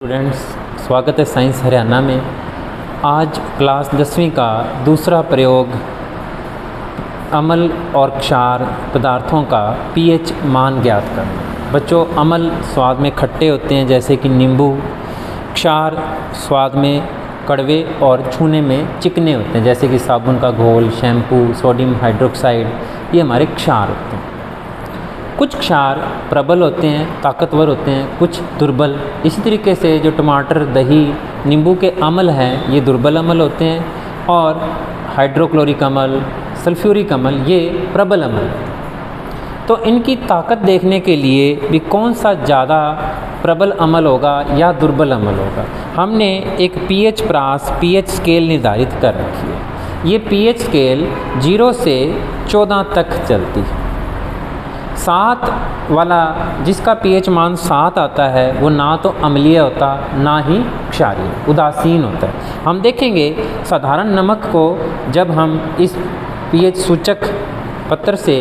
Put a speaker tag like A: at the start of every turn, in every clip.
A: Students, स्वागत है science Haryana में। आज क्लास 10वीं का दूसरा प्रयोग अम्ल और क्षार पदार्थों का पीएच मान ज्ञात करना। बच्चों, अम्ल स्वाद में खट्टे होते हैं जैसे कि नींबू, क्षार स्वाद में कड़वे और छूने में चिकने होते हैं जैसे कि साबुन का घोल, शैम्पू, सोडियम हाइड्रोक्साइड, ये हमारे क्षार होते हैं। कुछ क्षार प्रबल होते हैं, ताकतवर होते हैं, कुछ दुर्बल। इसी तरीके से जो टमाटर, दही, नींबू के अम्ल हैं ये दुर्बल अम्ल होते हैं और हाइड्रोक्लोरिक अम्ल, सल्फ्यूरिक अम्ल ये प्रबल अम्ल। तो इनकी ताकत देखने के लिए भी कौन सा ज़्यादा प्रबल अम्ल होगा या दुर्बल अम्ल होगा, हमने एक पीएच प्रास, पीएच स्केल निर्धारित कर रखी है। ये पीएच स्केल 0 से 14 तक चलती है। 7 वाला जिसका पीएच मान 7 आता है वो ना तो अम्लीय होता ना ही क्षारीय, उदासीन होता है। हम देखेंगे साधारण नमक को जब हम इस पीएच सूचक पत्र से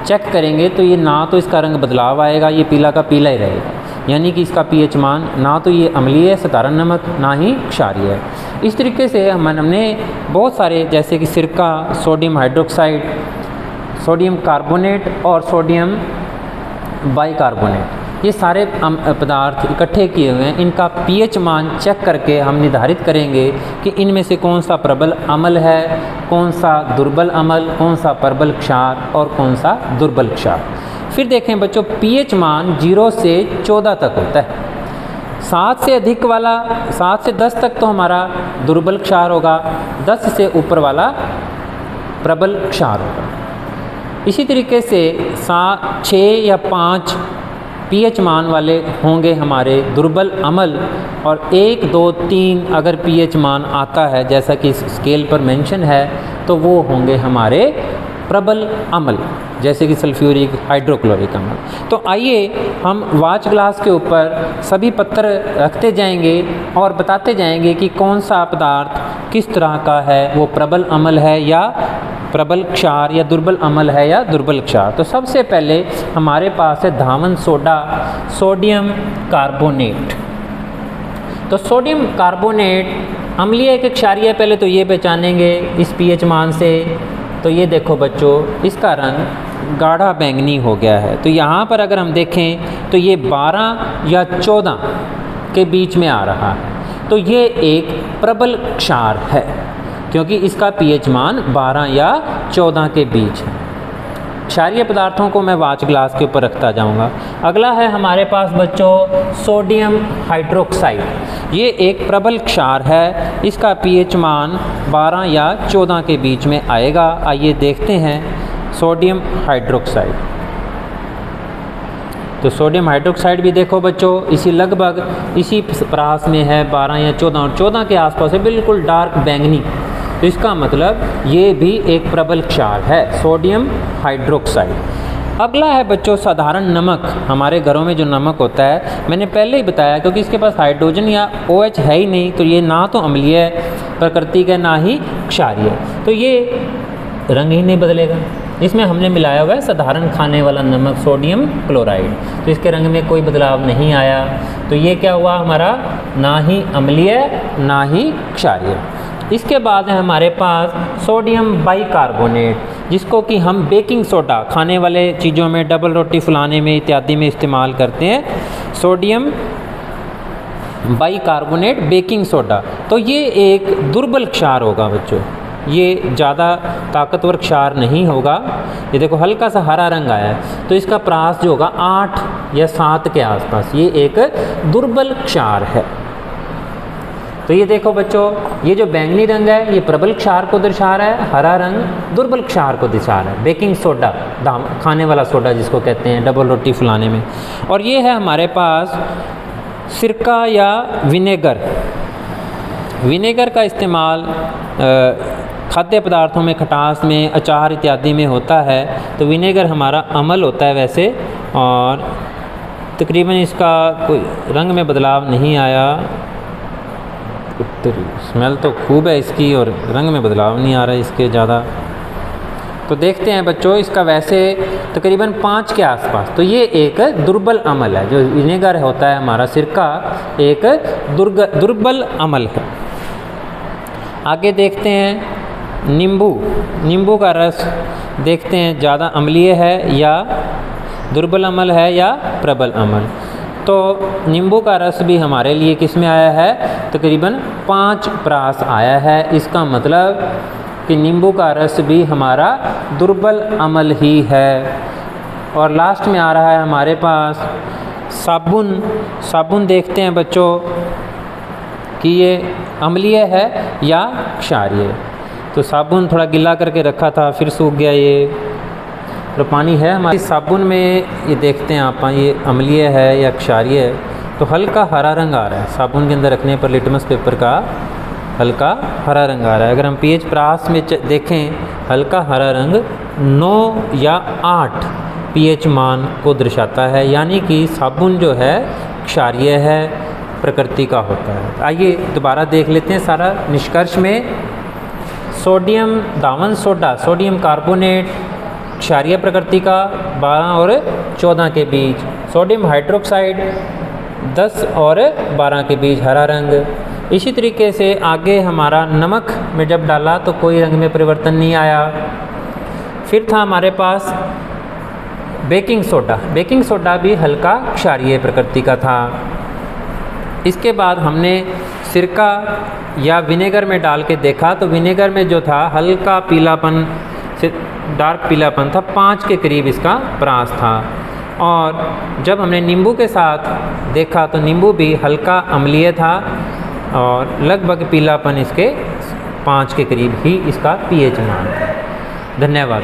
A: चेक करेंगे तो ये ना तो इसका रंग बदलाव आएगा, ये पीला का पीला ही रहेगा, यानी कि इसका पीएच मान ना तो ये अम्लीय है साधारण नमक, ना ही क्षारीय है। इस तरीके से हमने बहुत सारे जैसे कि सिरका, सोडियम हाइड्रोक्साइड, सोडियम कार्बोनेट और सोडियम बाइकार्बोनेट, ये सारे पदार्थ इकट्ठे किए हुए हैं। इनका पीएच मान चेक करके हम निर्धारित करेंगे कि इनमें से कौन सा प्रबल अम्ल है, कौन सा दुर्बल अम्ल, कौन सा प्रबल क्षार और कौन सा दुर्बल क्षार। फिर देखें बच्चों, पीएच मान 0 से 14 तक होता है। 7 से अधिक वाला, 7 से 10 तक तो हमारा दुर्बल क्षार होगा, 10 से ऊपर वाला प्रबल क्षार होगा। इसी तरीके से 6 या 5 पीएच मान वाले होंगे हमारे दुर्बल अम्ल, और 1, 2, 3 अगर पीएच मान आता है जैसा कि इस स्केल पर मेंशन है तो वो होंगे हमारे प्रबल अम्ल जैसे कि सल्फ्यूरिक, हाइड्रोक्लोरिक अम्ल। तो आइए हम वाच ग्लास के ऊपर सभी पत्थर रखते जाएंगे और बताते जाएंगे कि कौन सा पदार्थ किस तरह का है, वो प्रबल अम्ल है या प्रबल क्षार या दुर्बल अम्ल है या दुर्बल क्षार। तो सबसे पहले हमारे पास है धावन सोडा, सोडियम कार्बोनेट। तो सोडियम कार्बोनेट अम्लीय के क्षारीय, पहले तो ये पहचानेंगे इस पीएच मान से। तो ये देखो बच्चों, इसका रंग गाढ़ा बैंगनी हो गया है। तो यहाँ पर अगर हम देखें तो ये 12 या 14 के बीच में आ रहा है, तो ये एक प्रबल क्षार है क्योंकि इसका पीएच मान 12 या 14 के बीच है। क्षारीय पदार्थों को मैं वाच ग्लास के ऊपर रखता जाऊंगा। अगला है हमारे पास बच्चों सोडियम हाइड्रोक्साइड। ये एक प्रबल क्षार है, इसका पीएच मान 12 या 14 के बीच में आएगा। आइए देखते हैं सोडियम हाइड्रोक्साइड। तो सोडियम हाइड्रोक्साइड भी देखो बच्चों इसी लगभग इसी प्रास में है, 12 या 14 और 14 के आसपास है, बिल्कुल डार्क बैंगनी। तो इसका मतलब ये भी एक प्रबल क्षार है, सोडियम हाइड्रोक्साइड। अगला है बच्चों साधारण नमक। हमारे घरों में जो नमक होता है, मैंने पहले ही बताया, क्योंकि इसके पास हाइड्रोजन या OH है ही नहीं, तो ये ना तो अम्लीय प्रकृति का ना ही क्षारीय, तो ये रंग ही नहीं बदलेगा। इसमें हमने मिलाया हुआ है साधारण खाने वाला नमक, सोडियम क्लोराइड, तो इसके रंग में कोई बदलाव नहीं आया। तो ये क्या हुआ हमारा, ना ही अम्लीय ना ही क्षारीय। इसके बाद है हमारे पास सोडियम बाइकार्बोनेट, जिसको कि हम बेकिंग सोडा खाने वाले चीज़ों में, डबल रोटी फुलाने में इत्यादि में इस्तेमाल करते हैं। सोडियम बाइकार्बोनेट बेकिंग सोडा, तो ये एक दुर्बल क्षार होगा बच्चों, ये ज़्यादा ताकतवर क्षार नहीं होगा। ये देखो हल्का सा हरा रंग आया है, तो इसका प्रास जो होगा 8 या 7 के आसपास, ये एक दुर्बल क्षार है। तो ये देखो बच्चों, ये जो बैंगनी रंग है ये प्रबल क्षार को दर्शा रहा है, हरा रंग दुर्बल क्षार को दर्शा रहा है। बेकिंग सोडा, खाने वाला सोडा जिसको कहते हैं डबल रोटी फुलाने में। और ये है हमारे पास सिरका या विनेगर। विनेगर का इस्तेमाल खाद्य पदार्थों में, खटास में, अचार इत्यादि में होता है। तो विनेगर हमारा अम्ल होता है वैसे, और तकरीबन इसका कोई रंग में बदलाव नहीं आया। स्मेल तो खूब है इसकी और रंग में बदलाव नहीं आ रहा है इसके ज़्यादा। तो देखते हैं बच्चों, इसका वैसे तकरीबन 5 के आसपास। तो ये एक दुर्बल अमल है, जो विनेगर होता है हमारा सिरका, एक दुर्बल अमल है। आगे देखते हैं नींबू का रस, देखते हैं ज़्यादा अम्लीय है या दुर्बल अमल है या प्रबल अमल। तो नींबू का रस भी हमारे लिए किस में आया है, तकरीबन 5 प्रास आया है। इसका मतलब कि नींबू का रस भी हमारा दुर्बल अमल ही है। और लास्ट में आ रहा है हमारे पास साबुन देखते हैं बच्चों कि ये अम्लीय है या क्षारीय। तो साबुन थोड़ा गिला करके रखा था, फिर सूख गया ये, तो पानी है हमारे साबुन में। ये देखते हैं आप, ये अम्लीय है या क्षारीय है। तो हल्का हरा रंग आ रहा है साबुन के अंदर रखने पर, लिटमस पेपर का हल्का हरा रंग आ रहा है। अगर हम पीएच प्रास में देखें, हल्का हरा रंग 9 या 8 पीएच मान को दर्शाता है, यानी कि साबुन जो है क्षारीय है, प्रकृति का होता है। आइए दोबारा देख लेते हैं सारा निष्कर्ष में। सोडियम दावन सोडा, सोडियम कार्बोनेट क्षारीय प्रकृति का 12 और 14 के बीच। सोडियम हाइड्रोक्साइड 10 और 12 के बीच हरा रंग। इसी तरीके से आगे हमारा नमक में जब डाला तो कोई रंग में परिवर्तन नहीं आया। फिर था हमारे पास बेकिंग सोडा भी हल्का क्षारीय प्रकृति का था। इसके बाद हमने सिरका या विनेगर में डाल के देखा, तो विनेगर में जो था हल्का पीलापन से डार्क पीलापन था, 5 के करीब इसका प्रास था। और जब हमने नींबू के साथ देखा तो नींबू भी हल्का अम्लीय था और लगभग पीलापन इसके 5 के करीब ही इसका पीएच मान था। धन्यवाद।